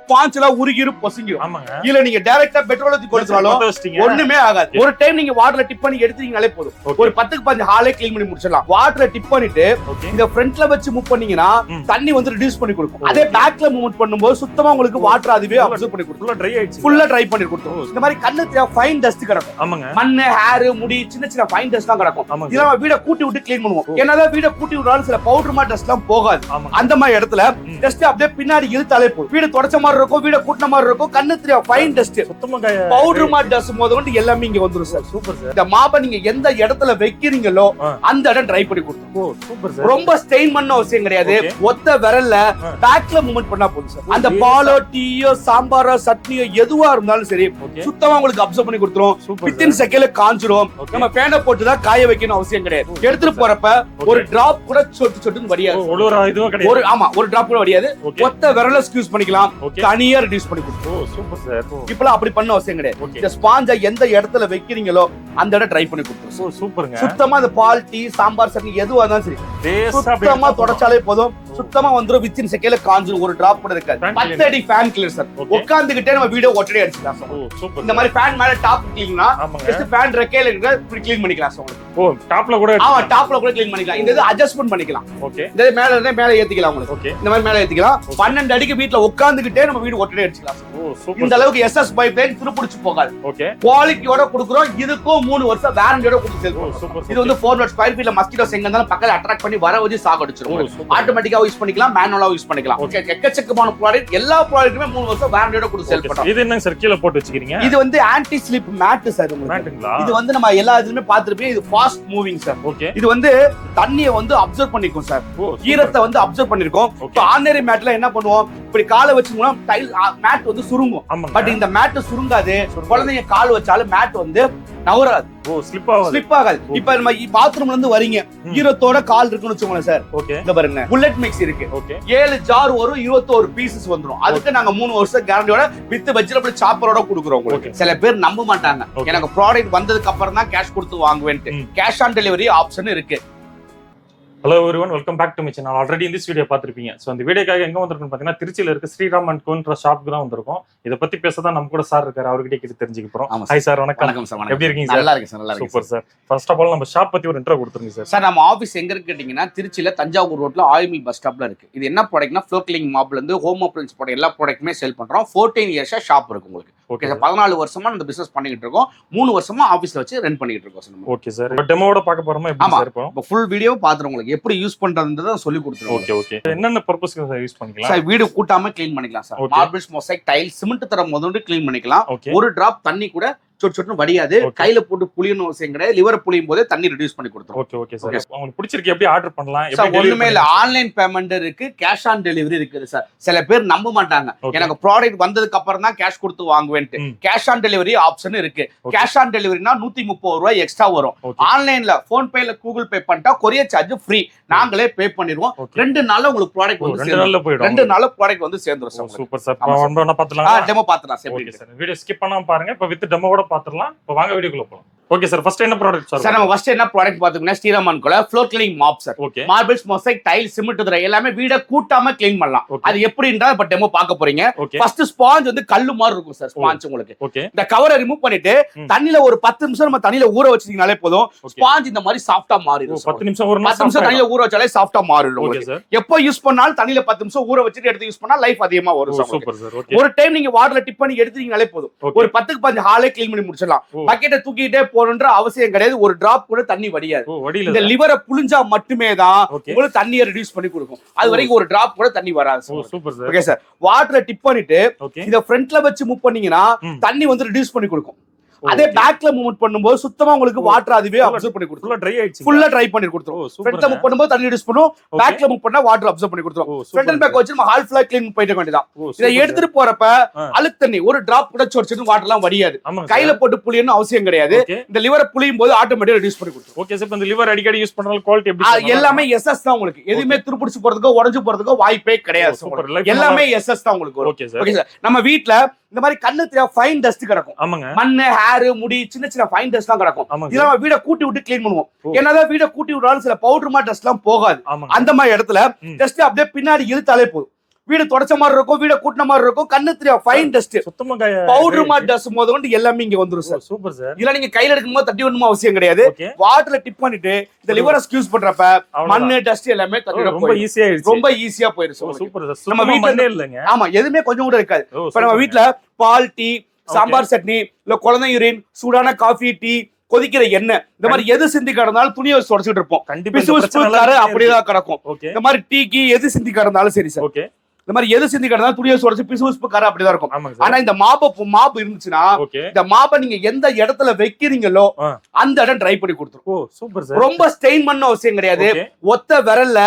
Sponge எல்லாம் உருகிரும் பொசுங்கிரும். இல்ல நீங்க டைரக்டா பெட்ரோல் ஊத்தி கொடுத்தாலும் ஒண்ணுமே ஆகாது. ஒரு டைம் நீங்க வாட்டர்ல டிப் பண்ணி எடுத்தீங்கனாலே போதும். ஒரு 10க்கு 15 ஹாலே க்ளீன் பண்ணி முடிச்சிடலாம். வாட்டர்ல டிப் பண்ணிட்டு இந்த ஃப்ரண்ட்ல வச்சு மூவ் பண்ணீங்கன்னா தண்ணி வந்து ரிடியூஸ் பண்ணி கொடுக்கும். அதே பேக்ல மூவ்மெண்ட் பண்ணும்போது சுத்தமா உங்களுக்கு வாட்டர் அதுவே அப்சர்வ் பண்ணி கொடுக்கும். ஃபுல்லா ட்ரை பண்ணி கொடுக்கும். இந்த மாதிரி கண்ணுல ஃபைன் டஸ்ட் கிடக்கும். மண்ணு, ஹேர், முடி, சின்ன சின்ன ஃபைன் டஸ்ட் தான் கிடக்கும். இதெல்லாம் வீட கூட்டி விட்டு க்ளீன் பண்ணுவோம். என்னதான் வீட கூட்டி விட்டாலும் சில பவுடர் மாதிரி டஸ்ட் எல்லாம் போகாது. அந்த மாதிரி இடத்துல டஸ்ட் அப்படியே பின்னாடி இழுத்தாலே போதும். வீடு தொடச்ச மாதிரி இருக்கும், வீட கூட்டின மாதிரி இருக்கும். கண்ணுல ஃபைன் டஸ்ட் பவுடர் மாதிரி டஸ்ட் முதல்ல எல்லாமே இங்க வந்துரும் சார். Super sir. இந்த மாப்பை நீங்க எந்த இடத்துல வைக்கிறீங்களோ அந்த இடம் ட்ரை பண்ணி கொடுத்துரும். Super sir. ரொம்ப ஸ்டெயின் பண்ண அவசியம் கிடையாது. ஒத்த விரல்ல பேக்ல மூவ்மெண்ட் பண்ணா போதும் சார். அந்த பாலோ, டீயோ, சாம்பாரோ, சட்னியோ எதுவா இருந்தாலும் சரி சுத்தமா உங்களுக்கு அப்சர்வ் பண்ணி கொடுத்துரும். வித்தின் செகண்ட்ல காஞ்சிரும். நம்ம ஃபேனை போட்டு தான் காய வைக்கணும் அவசியம் கிடையாது. எடுத்துட்டு போறப்ப ஒரு டிராப் கூட சொட்டு சொட்டுன்னு வடியாது. ஒரு ஆமா ஒரு டிராப் கூட வடியாது. ஒத்த விரல ஸ்க்யூஸ் பண்ணிக்கலாம். தனியா ரிடியூஸ் பண்ணி கொடுத்துரும். Super sir. இப்பலாம் அப்படி பண்ண அவசியம் கிடையாது. இந்த ஸ்பாஞ்சை எந்த இடத்துல வைக்கிறீங்களோ அந்த இடம் ட்ரை பண்ணி கொடுத்துரும். சூப்பருங்க. சுத்தமா அந்த பால், டீ, சாம்பார், சட்னி எதுவா இருந்தாலும் சரி சுத்தமா தொடச்சாலே போதும். சுத்தமா வந்துரும். வித்தின் செகண்ட்ல காஞ்சிரும். ஒரு டிராப் கூட இருக்காது. 10 அடி ஃபேன் கிளீனர் சார். உட்கார்ந்துகிட்டே நம்ம வீடியோ ஒட்டடி அடிச்சுக்கலாம். இந்த மாதிரி ஃபேன் மேல டாப் கிளீன்னா ஜஸ்ட் ஃபேன் ரெக்கையில இருக்க இப்படி க்ளீன் பண்ணிக்கலாம் சார். ஓ டாப்ல கூட டாப்ல கூட க்ளீன் பண்ணிக்கலாம். இந்த இது அட்ஜஸ்ட்மென்ட் பண்ணிக்கலாம். ஓகே. இந்த மேல இருந்தா மேல ஏத்திக்கலாம் உங்களுக்கு. ஓகே. இந்த மாதிரி மேல ஏத்திக்கலாம். 12 அடிக்கு வீட்ல உட்கார்ந்துகிட்டே நம்ம வீடு ஒட்டடி அடிச்சுக்கலாம். ஓ சூப்பர். இந்த அளவுக்கு எஸ்எஸ் பைப்லைன் துருப்பிடிச்சு போகாது. ஓகே. குவாலிட்டியோட கொடுக்குறோம். இதுக்கும் 3 வருஷம் வாரண்டியோட கொடுத்து சேல்றோம். இது வந்து 400 ஸ்கொயர் ஃபீட்ல மஸ்கிட்டோஸ் எங்க இருந்தாலும் பக்கத்துல அட்ராக்ட் பண்ணி வர வச்சு சாகடிச்சிரும். ஆட்டோமேட்டிக்கா யூஸ் பண்ணிக்கலாம், மேனுவலா யூஸ் பண்ணிக்கலாம். ஓகே. எக்கச்சக்கமான ப்ராடக்ட், எல்லா ப்ராடக்ட்டுமே 3 வருஷம் வாரண்டியோட கொடுத்து சேல் பண்றோம். இது என்ன சார் கீழ போட்டு வச்சிருக்கீங்க? இது வந்து ஆன்டி ஸ்லிப் மேட் சார். மேட்டுங்களா? இது வந்து நம்ம எல்லா இதுலயுமே பாத்துருப்பீங்க. இது ஃபாஸ்ட் மூவிங் சார். ஓகே. இது வந்து தண்ணியை வந்து அப்சர்வ் பண்ணிக்கும் சார். ஈரத்தை வந்து அப்சர்வ் பண்ணிருக்கும். இப்போ ஆர்டினரி மேட்ல என்ன பண்ணுவோம், இப்படி காலை வச்சோம்னா டைல் மேட் வந்து சுருங்கும். பட் இந்த மேட் சுருங்காது. குழந்தைங்க கால் வச்சாலும் மேட் வந்து நவராது. ஓ ஸ்லிப் ஆகாது. இப்ப நம்ம பாத்ரூம்ல இருந்து வரீங்க, ஈரத்தோட கால் இருக்குன்னு வச்சுக்கோங்க சார். ஓகே. இந்த பாருங்க புல்லட் மிக்ஸ் இருக்கு. ஓகே. 7 ஜார் வரும், 21 பீசஸ் வந்துரும். அதுக்கு நாங்க 3 வருஷம் கேரண்டியோட வித் வெஜிடபிள் சாப்பரோட கொடுக்குறோம் உங்களுக்கு. சில பேர் நம்ப மாட்டாங்க, எனக்கு ப்ராடக்ட் வந்ததுக்கு அப்புறம் தான் கேஷ் கொடுத்து வாங்குவேன்ட்டு. கேஷ் ஆன் டெலிவரி ஆப்ஷன் இருக்கு. Hello everyone, welcome back to my channel. Already இந்த வீடியோ பார்த்துருப்பீங்க. ஸோ இந்த வீடியோக்காக எங்கே வந்திருக்குன்னு பார்த்தீங்கன்னா திருச்சியில் இருக்க ஸ்ரீராம் அண்ட் கோன்ற ஷாப்புக்கு தான் வந்திருக்கும். இதை பத்தி பேச தான் நம்ம கூட சார் இருக்காரு, அவர்கிட்ட கேட்டு தெரிஞ்சுக்க போறோம். Hi sir. வணக்கம் சார். எப்படி இருக்கீங்க? நல்லா இருக்கு சார். நல்லா இருக்கு. Super sir. First of all நம்ம ஷாப் பத்தி ஒரு இன்ட்ரோ கொடுத்துருங்க சார். சார் நம்ம ஆஃபீஸ் எங்க இருக்கு கேட்டீங்கன்னா திருச்சியில தஞ்சாவூர் ரோட்ல ஆயில் மில் பஸ் ஸ்டாப்ல இருக்கு. இது என்ன ப்ராடக்ட்னா ஃப்ளோர் கிளீனிங் மாப்ல இருந்து ஹோம் அப்ளையன்ஸ் ப்ராடக்ட் எல்லா ப்ராடக்ட்டுமே சேல் பண்றோம். 14 இயர்ஸா ஷாப் இருக்கு உங்களுக்கு. Okay sir. 14 வருஷமா இந்த பிசினஸ் பண்ணிட்டு இருக்கோம். 3 வருஷமா ஆபீஸ்ல வச்சு ரன் பண்ணிட்டு இருக்கோம் சார். Okay sir. இப்போ டெமோவோட பார்க்க போறோமா? எப்படி சார் இப்போ? இப்போ ஃபுல் வீடியோ பாத்துறோம் உங்களுக்கு எப்படி யூஸ் பண்றதுன்றத சொல்லி கொடுத்துறோம். Okay okay. என்னென்ன பர்பஸ்க்கு சார் யூஸ் பண்ணிக்கலாம்? சார் வீடு கூட்டாம க்ளீன் பண்ணிக்கலாம் sir. Marbles, mosaic, tile, cement தர முதல்ல க்ளீன் பண்ணிக்கலாம். ஒரு டிராப் தண்ணி கூட சொட்டு சொட்டு வடியாது. கையில போட்டு புளியணும் அவசியம் கிடையாது. லிவர் புளியும் போதே தண்ணி ரெடியூஸ் பண்ணி கொடுத்துரும். Okay okay sir. உங்களுக்கு பிடிச்சிருக்கு, எப்படி ஆர்டர் பண்ணலாம்? ஒண்ணுமே இல்ல, ஆன்லைன் பேமெண்ட் இருக்கு, கேஷ் ஆன் டெலிவரி இருக்குது சார். சில பேர் நம்ப மாட்டாங்க, எனக்கு ப்ராடக்ட் வந்ததுக்கு அப்புறம் தான் கேஷ் கொடுத்து வாங்குவேன்ட்டு. கேஷ் ஆன் டெலிவரி ஆப்ஷன் இருக்கு. கேஷ் ஆன் டெலிவரினா 130 ரூபாய் எக்ஸ்ட்ரா வரும். ஆன்லைன்ல போன் பேல கூகுள் பே பண்ணிட்டா கொரியர் சார்ஜ் ஃப்ரீ, நாங்களே பே பண்ணிடுவோம். 2 நாள்ல உங்களுக்கு ப்ராடக்ட் வந்து 2 நாள்ல ப்ராடக்ட் வந்து சேர்ந்துரும் சார். Super sir. ஒண்ணா பாத்துறலாம். டெமோ பாத்துறலாம் sir. Okay sir. Video skip பண்ணாம பாருங்க. இப்போ வித் டெமோவோட பாத்துறலாம். இப்போ வாங்க வீடியோக்குள்ள போலாம். Okay sir. ஃபர்ஸ்ட் என்ன ப்ராடக்ட் சார்? சார் நம்ம ஃபர்ஸ்ட் என்ன ப்ராடக்ட் பாத்தீங்கன்னா ஸ்ரீராம் அண்ட் கோல floor cleaning mop sir. Okay. Marbles, mosaic, tile, cement தர எல்லாமே வீட கூட்டாம க்ளீன் பண்ணலாம். அது எப்படின்றத இப்ப டெமோ பார்க்க போறீங்க. ஃபர்ஸ்ட் ஸ்பாஞ்ச் வந்து கல்லு மாதிரி இருக்கும் சார். ஸ்பாஞ்ச் உங்களுக்கு ஓகே. இந்த கவரை ரிமூவ் பண்ணிட்டு தண்ணில ஒரு 10 நிமிஷம் நம்ம தண்ணில ஊற வச்சிட்டீங்கனாலே போதும், ஸ்பாஞ்ச் இந்த மாதிரி சாஃப்ட்டா மாறிடும். 10 நிமிஷம் ஊறனா 10 நிமிஷம் தண்ணில ஊற வச்சாலே சாஃப்ட்டா மாறிடும் உங்களுக்கு. எப்போ யூஸ் பண்ணாலும் தண்ணில 10 நிமிஷம் ஊற வச்சிட்டு எடுத்து யூஸ் பண்ணா லைஃப் அதிகமா வரும் சார். Super sir. ஓகே. ஒரு டைம் நீங்க வாட்டர்ல டிப் பண்ணி எடுத்தீங்கனாலே போதும், ஒரு 10க்கு 15 ஹாலே க்ளீன் பண்ணி முடிச்சிடலாம். பக்கெட்டை தூக்கிட்டே போறன்ற அவசியம் கிடையாது. ஒரு டிராப் கூட தண்ணி வடியாது. இந்த லிவரை புளிஞ்சா மட்டுமே தான் உங்களுக்கு தண்ணியை ரெடியூஸ் பண்ணி கொடுக்கும். அது வரைக்கும் ஒரு டிராப் கூட தண்ணி வராது. Super sir. Okay sir. வாட்டரை டிப் பண்ணிட்டு இத ஃப்ரண்ட்ல வச்சு மூவ் பண்ணீங்கன்னா தண்ணி வந்து ரெடியூஸ் பண்ணி கொடுக்கும். அதே பேக்ல மூவ்மெண்ட் பண்ணும்போது சுத்தமா உங்களுக்கு வாட்டர் அதுவே அப்சர்வ் பண்ணி கொடுத்துரும். ஃபுல்லா ட்ரை பண்ணி கொடுத்துரும். ஃப்ரண்ட்ல மூவ் பண்ணும்போது தண்ணி ரெடியூஸ் பண்ணும், பேக்ல மூவ் பண்ணா வாட்டர் அப்சர்வ் பண்ணி கொடுத்துரும். ஃப்ரண்ட் அண்ட் பேக் வச்சு நம்ம ஹால் ஃபுல்லா க்ளீன் பண்ணிட வேண்டியதான். இதை எடுத்துட்டு போறப்ப அழுக்கு தண்ணி ஒரு டிராப் கூட சொட்டு வாட்டர் எல்லாம் வடியாது. கையில போட்டு புளியணும் அவசியம் கிடையாது. இந்த லிவரை புளியும் போது ஆட்டோமேட்டிக்கா ரெடியூஸ் பண்ணி கொடுத்துரும். Okay sir. இந்த லிவர் அடிக்கடி யூஸ் பண்றதால குவாலிட்டி எப்படி? எல்லாமே எஸ்எஸ் தான் உங்களுக்கு. எதுவுமே துருப்பிடிச்சு போறதுக்கோ உடைஞ்சு போறதுக்கோ வாய்ப்பே கிடையாது. எல்லாமே எஸ்எஸ் தான் உங்களுக்கு. Okay sir. நம்ம வீட்ல இந்த மாதிரி கண்ணுல ஃபைன் டஸ்ட் கிடக்கும். மண்ணு, ஹேர், முடி, சின்ன சின்ன ஃபைன் டஸ்ட் தான் கிடக்கும். இதெல்லாம் வீட கூட்டி விட்டு க்ளீன் பண்ணுவோம். என்னதான் வீட கூட்டி விட்டாலும் சில பவுடர் மாதிரி டஸ்ட் எல்லாம் போகாது. அந்த மாதிரி இடத்துல டஸ்ட் அப்படியே பின்னாடி இழுத்தாலே போதும். வீடு தொடச்ச மாதிரி இருக்கும், வீட கூட்டின மாதிரி இருக்கும், கண்ணு தெரியும், ஃபைன் டஸ்ட், சுத்தமா பவுடர் மாதிரி டஸ்ட் முதல்ல எல்லாமே இங்க வந்துரும் சார். Super sir. இல்ல நீங்க கையில எடுக்கும்போது தட்டி விடணும் அவசியம் கிடையாது. வாட்டர்ல டிப் பண்ணிட்டு இந்த லிவரை ஸ்க்யூஸ் பண்றப்ப மண்ணு டஸ்ட் எல்லாமே தட்டிட ரொம்ப ஈஸியா ஆயிடுச்சு. ரொம்ப ஈஸியா போயிடும். Super sir. நம்ம வீட்ல இல்லங்க. ஆமா, எதுவுமே கொஞ்சம் கூட இருக்காது. இப்ப நம்ம வீட்ல பால், டீ, சாம்பார் சட்னி, இல்ல குழந்தை யூரின், சூடான காஃபி, டீ, கொதிக்கிற எண்ணெய், இந்த மாதிரி எது சிந்தி கிடந்தாலும் துணியை தொடச்சிட்டு இருப்போம். அப்படியேதான் கிடக்கும். இந்த மாதிரி டீக்கு எது சிந்தி கிடந்தாலும் சரி சார், இந்த மாதிரி எது சிந்தி கிடந்தாலும் துணியை தொடச்சு பிசுபிசுப்பு கார அப்படிதான் இருக்கும். ஆனா இந்த மாப்பு இருந்துச்சுன்னா இந்த மாப்பை நீங்க எந்த இடத்துல வைக்கிறீங்களோ அந்த இடம் ட்ரை பண்ணி கொடுத்துரும். ரொம்ப ஸ்டெயின் பண்ண அவசியம் கிடையாது. ஒத்த விரல்ல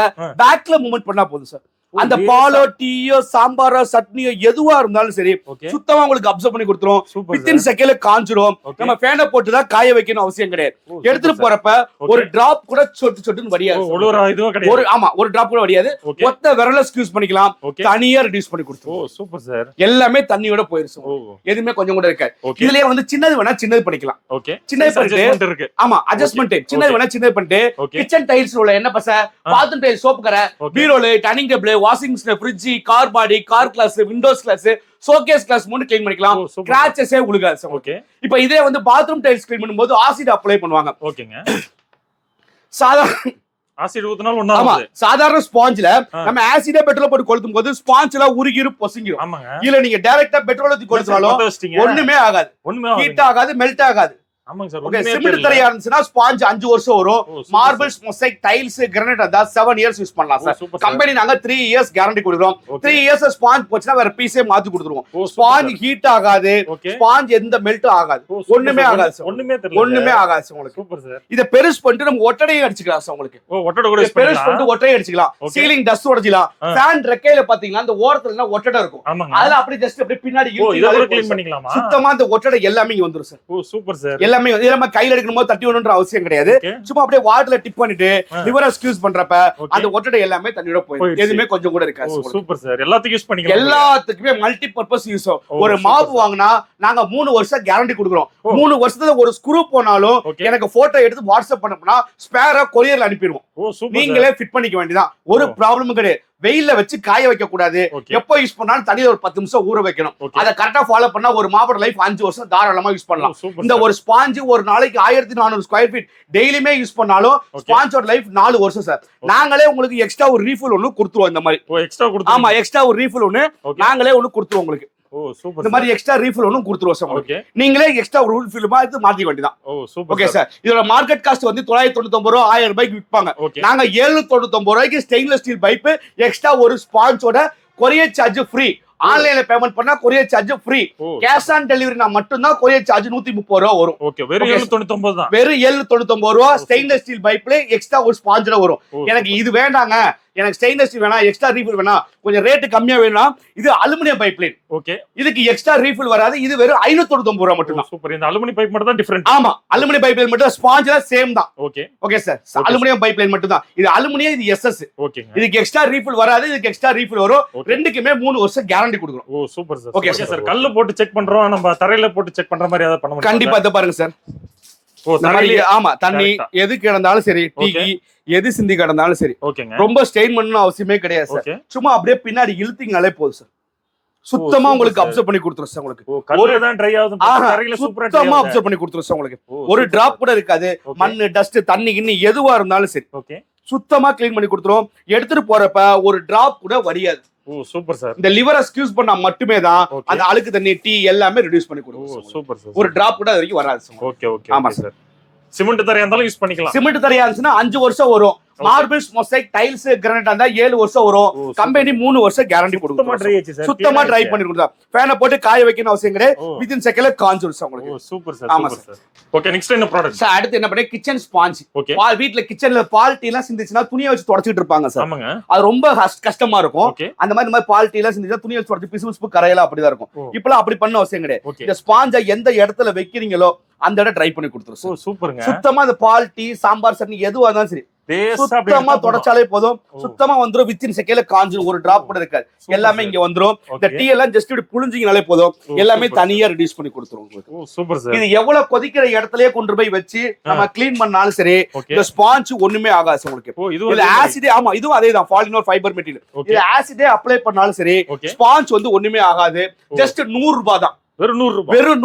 பேக்ல மூவ்மெண்ட் பண்ணா போதும் சார். அந்த பாலோ, டீயோ, சாம்பாரோ, சட்னியோ எதுவா இருந்தாலும் சரி சுத்தமா உங்களுக்கு அப்சர்வ் பண்ணி கொடுத்துரும். வித்தின் செகண்ட்ல காஞ்சிரும். நம்ம ஃபேனை போட்டு தான் காய வைக்கணும் அவசியம் கிடையாது. எடுத்துட்டு போறப்ப ஒரு டிராப் கூட சொட்டுன்னு வடியாது. ஒரு டிராப் கூட வடியாது. ஒத்த விரல ஸ்க்யூஸ் பண்ணிக்கலாம், தனியா ரெடியூஸ் பண்ணி கொடுத்துரும். Super sir. எல்லாமே தண்ணியோட போயிருச்சு, எதுவுமே கொஞ்சம் கூட இருக்காது. இதுலயே வந்து சின்னது வேணா சின்னது பண்ணிக்கலாம். சின்னது பண்ணிட்டு ஆமா அட்ஜஸ்ட்மெண்ட் சின்னது வேணா சின்னது பண்ணிட்டு கிச்சன் டைல்ஸ் உள்ள என்ன பச, பாத்ரூம் டைல்ஸ், சோப்பு கரை, பீரோல, dining table, washing machine, fridge, car body, car glass, windows glass, showcase glass மூணு க்ளீன் பண்ணிக்கலாம். ஸ்கிராச்சஸே உழுகாது சார். ஓகே. இப்போ இதே வந்து பாத்ரூம் டைல்ஸ் க்ளீன் பண்ணும்போது ஆசிட் அப்ளை பண்ணுவாங்க. ஓகேங்க. சாதாரண ஆசிட் ஊத்துனால ஒண்ணாது. சாதாரண ஸ்பாஞ்ச்ல நம்ம ஆசிடே பெட்ரோல் போட்டு கொளுத்தும் போது ஸ்பாஞ்ச்ல உருகிரும், பொசுங்கிரும். ஆமாங்க. இல்ல நீங்க டைரக்டா பெட்ரோல் ஊத்தி கொளுத்துறாலும் ஒண்ணுமே ஆகாது, ஹீட் ஆகாது, மெல்ட் ஆகாது. ஆமாங்க சார். ஓகே. சிமெண்ட் தரையா இருந்துச்சுனா ஸ்பாஞ்ச் 5 வருஷம் வரும். மார்பிள்ஸ், மொசைக், டைல்ஸ், கிரானைட் அத 7 இயர்ஸ் யூஸ் பண்ணலாம் சார். கம்பெனி நாங்க 3 இயர்ஸ் கேரண்டி கொடுக்குறோம். 3 இயர்ஸ் ஸ்பாஞ்ச் போச்சுனா வேற பீஸே மாத்தி கொடுத்துருவோம். ஸ்பாஞ்ச் ஹீட் ஆகாது, ஸ்பாஞ்ச் எந்த மெல்ட்டும் ஆகாது, ஒண்ணுமே ஆகாது சார். ஒண்ணுமே ஆகாது சார் உங்களுக்கு. Super sir. இத பெருசு பண்ணிட்டு நம்ம ஒட்டடையை அடிச்சுக்கலாம் சார் உங்களுக்கு. ஒட்டடை கூட பெருசு பண்ணிட்டு ஒட்டடையை அடிச்சுக்கலாம். சீலிங் டஸ்ட் உடைச்சிக்கலாம். ஃபேன் ரெக்கையில பாத்தீங்கன்னா அந்த ஓரத்துல ஒட்டடை இருக்கும். அதுல அப்படியே ஜஸ்ட் அப்படியே பின்னாடி இழுத்து க்ளீன் பண்ணிக்கலாமா? சுத்தமா அந்த ஒட்டடை எல்லாமே இங்க வந்துரும் சார். ஓ சூப்பர் சார். எல்லாமே இதெல்லாம் கையில எடுக்கும்போது தட்டி விடணும்ன்ற அவசியம் கிடையாது. சும்மா அப்படியே வாட்டர்ல டிப் பண்ணிட்டு லிவரை ஸ்க்யூஸ் பண்றப்ப அந்த ஒட்டடை எல்லாமே தண்ணியோட போயிடும், எதுவுமே கொஞ்சம் கூட இருக்காது. Super sir. எல்லாத்துக்கும் யூஸ் பண்ணிக்கலாம். எல்லாத்துக்குமே மல்டி பர்பஸ் யூஸ். ஒரு மாப் வாங்கினா நாங்க 3 வருஷம் கேரண்டி கொடுக்குறோம். 3 வருஷத்துல ஒரு ஸ்க்ரூ போனாலும் எனக்கு போட்டோ எடுத்து வாட்ஸ்அப் பண்ணா ஸ்பேரா கொரியர்ல அனுப்பிடுவோம். நீங்களே ஃபிட் பண்ணிக்க வேண்டியதான், ஒரு ப்ராப்ளமும் கிடையாது. வெயில்ல வச்சு காய வைக்க கூடாது. எப்போ யூஸ் பண்ணாலும் தண்ணியில ஒரு 10 நிமிஷம் ஊற வைக்கணும். அதை கரெக்டா ஃபாலோ பண்ணா ஒரு மாப்போட லைஃப் 5 வருஷம் தாராளமா யூஸ் பண்ணலாம். இந்த ஒரு ஸ்பாஞ்ச் ஒரு நாளைக்கு 1400 ஸ்கொயர் ஃபீட் டெய்லியுமே யூஸ் பண்ணாலும் ஸ்பாஞ்சோட லைஃப் 4 வருஷம் சார். நாங்களே உங்களுக்கு எக்ஸ்ட்ரா ஒரு ரீஃபில் ஒன்னு கொடுத்துருவோம். இந்த மாதிரி ஆமா எக்ஸ்ட்ரா ஒரு ரீஃபில் ஒன்னு நாங்களே ஒன்னு கொடுத்துருவோம் உங்களுக்கு. இந்த மாதிரி எக்ஸ்ட்ரா ரீஃபில் ஒன்னு கொடுத்துருவோம் சார். நீங்களே எக்ஸ்ட்ரா ஒரு ரீஃபில் மாதிரி மாத்திக்க வேண்டியதான். Okay sir. இதோட மார்க்கெட் காஸ்ட் வந்து 999 ரூபாய், 1000 ரூபாய்க்கு விற்பாங்க. நாங்க 799 ரூபாய்க்கு ஸ்டெயின்லெஸ் ஸ்டீல் பைப் எக்ஸ்ட்ரா ஒரு ஸ்பாஞ்சோட கொரியர் சார்ஜ் ஃப்ரீ. ஆன்லைன்ல பேமெண்ட் பண்ணா courier charge free. Cash on டெலிவரினா மட்டும் தான் கொரியர் சார்ஜ் 130 ரூபாய் வரும். ஓகே. வெறும் 799 தான். வெறும் 799 ரூபாய் ஸ்டெயின்லெஸ் ஸ்டீல் பைப்ல எக்ஸ்ட்ரா ஒரு ஸ்பாஞ்ச்ல வரும். எனக்கு இது வேண்டாங்க, எனக்கு ஸ்டெயின்லெஸ் ஸ்டீல் வேணா, எக்ஸ்ட்ரா ரீஃபில் வேணா, கொஞ்சம் ரேட் கம்மியா வேணா, இது அலுமினியம் பைப் லைன். ஓகே. இதுக்கு எக்ஸ்ட்ரா ரீஃபில் வராது. இது வெறும் 599 ரூபாய் மட்டும் தான். சூப்பர். இந்த அலுமினியம் பைப் மட்டும் தான் டிஃபரண்ட். ஆமா அலுமினியம் பைப் லைன் மட்டும், ஸ்பாஞ்ச்ல சேம் தான். Okay. Okay sir. Aluminium pipe line மட்டும் தான். இது அலுமினியம், இது எஸ்எஸ். ஓகே. இதுக்கு எக்ஸ்ட்ரா ரீஃபில் வராது, இதுக்கு எக்ஸ்ட்ரா ரீஃபில் வரும். ரெண்டுக்குமே 3 வருஷம் கேரண்டி கொடுக்குறோம். ஓ சூப்பர் சார். Okay sir. கல்ல போட்டு செக் பண்றோம், நம்ம தரையில போட்டு செக் பண்ற மாதிரி ஏதாவது பண்ண முடியுமா? கண்டிப்பா இத பாருங்க சார். ஆமா தண்ணி எது கிடந்தாலும் சரி, டீ எது சிந்தி கிடந்தாலும் சரி, ரொம்ப ஸ்டெயின் பண்ணணும் அவசியமே கிடையாது சார். சும்மா அப்படியே பின்னாடி இழுத்தீங்கனாலே போதும் சார். சுத்தமா உங்களுக்கு அப்சர்வ் பண்ணி கொடுத்துரும் சார். உங்களுக்கு ஒருதான் ட்ரை ஆகுது, தரையில சூப்பரா சுத்தமா அப்சர்வ் பண்ணி கொடுத்துரும் சார். உங்களுக்கு ஒரு டிராப் கூட இருக்காது. மண்ணு, டஸ்ட், தண்ணி கிண்ணி எதுவா இருந்தாலும் சரி சுத்தமா கிளீன் பண்ணி கொடுத்துரும். எடுத்துட்டு போறப்ப ஒரு டிராப் கூட வடியாது. Super sir. இந்த லிவரை ஸ்க்யூஸ் பண்ணா மட்டுமே தான் அந்த அழுக்கு தண்ணி, டீ எல்லாமே ரெடியூஸ் பண்ணி கொடுக்கும். Super sir. ஒரு டிராப் கூட அது வரைக்கும் வராது சார். Okay okay. ஆமா சார். சிமெண்ட் தரையா இருந்தாலும் யூஸ் பண்ணிக்கலாம். சிமெண்ட் தரையா இருந்துச்சுன்னா 5 வருஷம் வரும். மார்பிள்ஸ், மொசைக், டைல்ஸ், கிரானைட் இருந்தா 7 வருஷம் வரும். கம்பெனி 3 வருஷம் கேரண்டி கொடுக்கும். சுத்தமா ட்ரை பண்ணி கொடுத்தா ஃபேனை போட்டு காய வைக்கணும் அவசியம் கிடையாது. வித்தின் செகண்ட்ல காஞ்சிரும் சார் உங்களுக்கு. Super sir. ஆமா சார். ஓகே. நெக்ஸ்ட் என்ன ப்ராடக்ட் சார்? அடுத்து என்ன பண்ணே, கிச்சன் ஸ்பாஞ்ச். பால் வீட்ல கிச்சன்ல பால் டீ எல்லாம் சிந்திச்சுனா துணியை வச்சு தொடச்சிட்டு இருப்பாங்க சார். ஆமாங்க. அது ரொம்ப கஷ்டமா இருக்கும். அந்த மாதிரி பால் டீ எல்லாம் சிந்திச்சா துணியை வச்சு தொடச்சி பிசுபிசுப்பு கரையலாம் அப்படிதான் இருக்கும். இப்பலாம் அப்படி பண்ண அவசியம் கிடையாது. இந்த ஸ்பாஞ்சை எந்த இடத்துல வைக்கிறீங்களோ அந்த இடம் ட்ரை பண்ணி கொடுத்துரும். சூப்பருங்க. சுத்தமா அந்த பால் டீ சாம்பார் சட்னி எதுவா இருந்தாலும் சரி சுத்தமா தொடச்சாலே போதும், சுத்தமா வந்துரும். வித்தின் செகண்ட்ல காஞ்சிரும், ஒரு டிராப் கூட இருக்காது. எல்லாமே இங்க வந்துரும். இந்த டீ எல்லாம் ஜஸ்ட் இப்படி புழிஞ்சிங்கனாலே போதும், எல்லாமே தனியா ரெடியூஸ் பண்ணி கொடுத்துரும் உங்களுக்கு. Super sir. இது எவ்வளவு கொதிக்கிற இடத்துலயே கொண்டு போய் வச்சு நம்ம க்ளீன் பண்ணாலும் சரி, இந்த ஸ்பாஞ்ச் ஒண்ணுமே ஆகாது உங்களுக்கு. இதுல ஆசிடே, ஆமா இதுவும் அதேதான், பாலிமர் ஃபைபர் மெட்டீரியல். இது ஆசிடே அப்ளை பண்ணாலும் சரி, ஸ்பாஞ்ச் வந்து ஒண்ணுமே ஆகாது. ஜஸ்ட் 100 ரூபாய் தான். வெறும்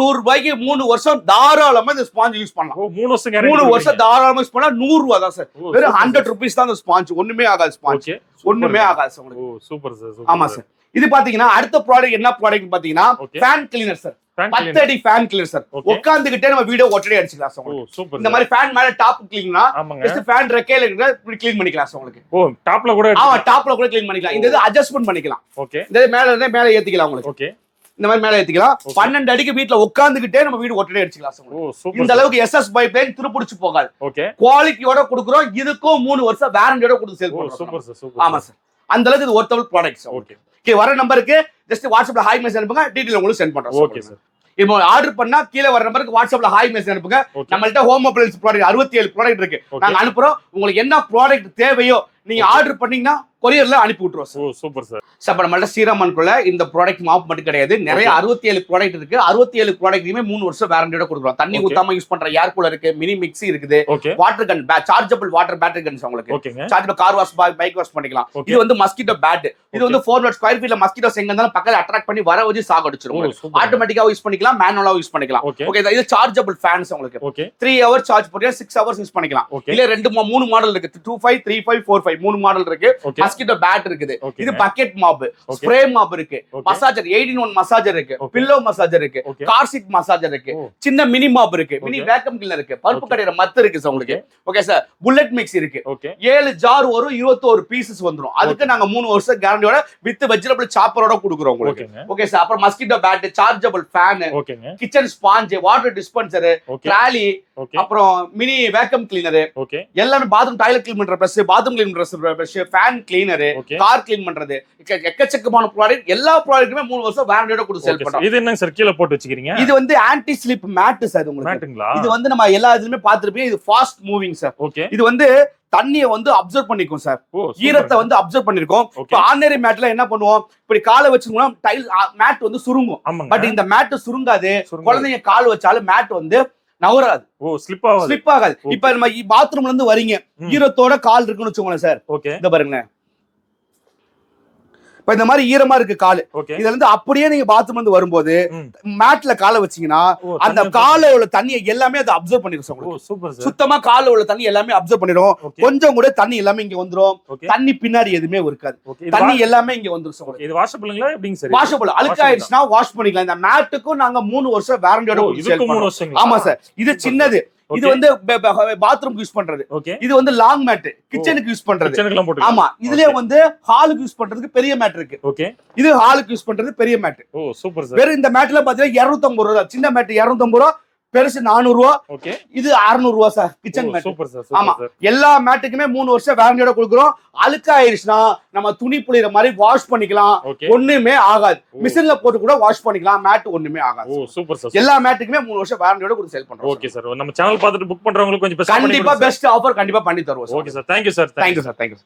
100 ரூபாய்க்கு 3 வருஷம் தாராளமா இந்த ஸ்பாஞ்ச் யூஸ் பண்ணலாம். 3 வருஷம் தாராளமா யூஸ் பண்ணலாம். 100 ரூபாய் தான் சார். வெறும் 100 rupees தான் இந்த ஸ்பாஞ்ச். ஒண்ணுமே ஆகாது ஸ்பாஞ்ச், ஒண்ணுமே ஆகாது சார் உங்களுக்கு. Super sir. ஆமா சார். இது பாத்தீங்கன்னா அடுத்த ப்ராடக்ட் என்ன ப்ராடக்ட் பாத்தீங்கன்னா ஃபேன் கிளீனர் சார். 10 அடி ஃபேன் கிளீனர் சார். உட்கார்ந்துகிட்டே நம்ம வீடியோ ஒட்டடி அடிச்சுக்கலாம் சார். இந்த மாதிரி ஃபேன் மேல டாப் கிளீன்னா ஜஸ்ட் ஃபேன் ரெக்கையில இருக்கிற இப்படி க்ளீன் பண்ணிக்கலாம் சார் உங்களுக்கு. டாப்ல கூட, ஆமா டாப்ல கூட க்ளீன் பண்ணிக்கலாம். இந்த இது அட்ஜஸ்ட்மென்ட் பண்ணிக்கலாம். இந்த மேல இருந்தா மேல ஏத்திக்கலாம் உங்களுக்கு. இந்த மாதிரி மேல ஏத்திக்கலாம். 12 அடிக்கு வீட்ல உட்கார்ந்துகிட்டே நம்ம வீடு ஒட்டடி அடிச்சுக்கலாம் சார். இந்த அளவுக்கு எஸ்எஸ் பைப்லைன் துருப்பிடிச்சு போகாது. குவாலிட்டியோட கொடுக்குறோம். இதுக்கும் 3 வருஷம் வாரண்டியோட கொடுத்து சேல் பண்றோம். Super sir. ஆமா சார். அந்த அளவுக்கு இது ஒர்த்தபிள் ப்ராடக்ட் சார். ஓகே, வர நம்பருக்கு ஜஸ்ட் வாட்ஸ்அப்ல ஹாய் மெசேஜ் அனுப்புங்க, டீடைல் உங்களுக்கு சென்ட் பண்றோம். Okay sir. இப்போ ஆர்டர் பண்ணா கீழே வர நம்பருக்கு வாட்ஸ்அப்ல ஹாய் மெசேஜ் அனுப்புங்க. நம்மள்ட்ட ஹோம் அப்ளையன்ஸ் ப்ராடக்ட் 67 ப்ராடக்ட் இருக்கு. நாங்க அனுப்புறோம். உங்களுக்கு என்ன ப்ராடக்ட் தேவையோ நீங்க ஆர்டர் பண்ணீங்கன்னா கொரியர்ல அனுப்பி விட்டுருவோம் சார். Super sir. சார் நம்மள்ட்ட ஸ்ரீராமன்குள்ள இந்த ப்ராடக்ட் மாப் மட்டும் கிடையாது, நிறைய 67 ப்ராடக்ட் இருக்கு. 67 ப்ராடக்ட்லயுமே 3 வருஷம் வாரண்டியோட கொடுக்குறோம். தண்ணி ஊத்தாம யூஸ் பண்ற ஏர் கூலர் இருக்கு, மினி மிக்ஸி இருக்குது, water gun, chargeable water battery guns உங்களுக்கு. Chargeable car wash, bike wash பண்ணிக்கலாம். இது வந்து மஸ்கிட்டோ பேட். இது வந்து 400 ஸ்கொயர் ஃபீட்ல மஸ்கிட்டோஸ் எங்க இருந்தாலும் பக்கத்துல அட்ராக்ட் பண்ணி வர வச்சு சாகடிச்சிரும். ஆட்டோமேட்டிக்கா யூஸ் பண்ணிக்கலாம், மேனுவலா யூஸ் பண்ணிக்கலாம். ஓகே, இது சார்ஜபிள் ஃபேன்ஸ் உங்களுக்கு. 3 hours சார்ஜ் போட்டா 6 hours யூஸ் பண்ணிக்கலாம். இல்ல 3 மாடல் இருக்கு. 25, 35, 45 3 மாடல் இருக்கு. மஸ்கிட்டோ பேட் இருக்குது. இது பக்கெட் மாப், ஸ்ப்ரே மாப் இருக்கு, மசாஜர் 18-in-1 மசாஜர் இருக்கு, பில்லோ மசாஜர் இருக்கு, கார் சீட் மசாஜர் இருக்கு, சின்ன மினி மாப் இருக்கு, மினி வேக்கம் கிளீனர் இருக்கு, பருப்பு கடையிற மத்து இருக்கு சார் உங்களுக்கு. Okay sir. புல்லட் மிக்ஸ் இருக்கு. 7 ஜார் வரும், 21 பீசஸ் வந்துரும். அதுக்கு நாங்க 3 வருஷம் கேரண்டியோட வித் வெஜிடபிள் சாப்பரோட கொடுக்குறோம் உங்களுக்கு. Okay sir. அப்புறம் mosquito bat, chargeable fan, kitchen sponge, water dispenser, trolley, அப்புறம் மினி வேக்கம் கிளீனர், எல்லாமே பாத்ரூம் டாய்லெட் கிளீன் பண்ற பிரஷ், பாத்ரூம் கிளீன் பண்ற brush, fan cleaner, car clean பண்றது, எக்கச்சக்கமான ப்ராடக்ட். எல்லா ப்ராடக்ட்டுமே 3 வருஷம் வாரண்டியோட கொடுத்து சேல் பண்றோம். இது என்னங்க சார் கீழ போட்டு வச்சிருக்கீங்க? இது வந்து ஆன்டி ஸ்லிப் மேட் சார் உங்களுக்கு. இது வந்து நம்ம எல்லா இதுலயுமே பாத்துருப்பீங்க. இது ஃபாஸ்ட் மூவிங் சார். இது வந்து தண்ணியை வந்து அப்சர்வ் பண்ணிக்கும் சார். ஈரத்தை வந்து அப்சர்வ் பண்ணிருக்கோம். இப்போ ஆர்டினரி மேட்ல என்ன பண்ணுவோம், இப்படி காலை வச்சுக்கோங்க, டைல் மேட் வந்து சுருங்கும். பட் இந்த மேட் சுருங்காது. குழந்தைங்க கால் வச்சாலும் மேட் வந்து நவராது. ஸ்லிப் ஆகாது. இப்ப நம்ம பாத்ரூம்ல இருந்து வரீங்க, ஈரத்தோட கால் இருக்குன்னு வச்சுக்கோங்களேன் சார். இந்த பாருங்க, இப்ப இந்த மாதிரி ஈரமா இருக்கு காலு. இதுல இருந்து அப்படியே நீங்க பாத்ரூம் வந்து வரும்போது மேட்ல காலை வச்சீங்கன்னா அந்த கால உள்ள தண்ணியை எல்லாமே அதை அப்சர்வ் பண்ணிடும். சுத்தமா கால உள்ள தண்ணி எல்லாமே அப்சர்வ் பண்ணிடும். கொஞ்சம் கூட தண்ணி எல்லாமே இங்க வந்துரும். தண்ணி பின்னாடி எதுவுமே இருக்காது. தண்ணி எல்லாமே இங்க வந்துரும். இது வாஷபிள்ங்களா எப்படிங்க சார்? வாஷபிள். அழுக்காயிடுச்சுன்னா வாஷ் பண்ணிக்கலாம். இந்த மேட்டுக்கும் நாங்க 3 வருஷம் வாரண்டியோட. ஆமா சார். இது சின்னது. இது வந்து பாத்ரூம் யூஸ் பண்றது. இது வந்து லாங் மேட், கிச்சனுக்கு யூஸ் பண்றது. ஆமா, இதுலயே வந்து ஹாலுக்கு யூஸ் பண்றதுக்கு பெரிய மேட் இருக்கு. இது ஹாலுக்கு யூஸ் பண்றது பெரிய மேட். வெறும் இந்த மேட்ல பாத்தீங்கன்னா 250 ரூபா. சின்ன மேட் 250 ரூபா, பெருசு 400 ரூபா, இது 600 ரூபா சார். Kitchen mat. ஆமா, எல்லா மேட்டுக்குமே 3 வருஷம் வாரண்டியோட கொடுக்குறோம். அழுக்காயிருச்சுன்னா நம்ம துணி புளிற மாதிரி வாஷ் பண்ணிக்கலாம். ஒண்ணுமே ஆகாது. மிஷின்ல போட்டு கூட வாஷ் பண்ணிக்கலாம். மேட் ஒண்ணுமே ஆகாது. எல்லா மேட்டுக்குமே 3 வருஷம் வாரண்டியோட கொடுத்து சேல் பண்றோம். Okay sir. நம்ம சேனல் பார்த்துட்டு புக் பண்றவங்களுக்கு கொஞ்சம் கண்டிப்பா பெஸ்ட் ஆஃபர் கண்டிப்பா பண்ணி தருவோம். Okay sir. Thank you sir. Thank you sir. Thank you.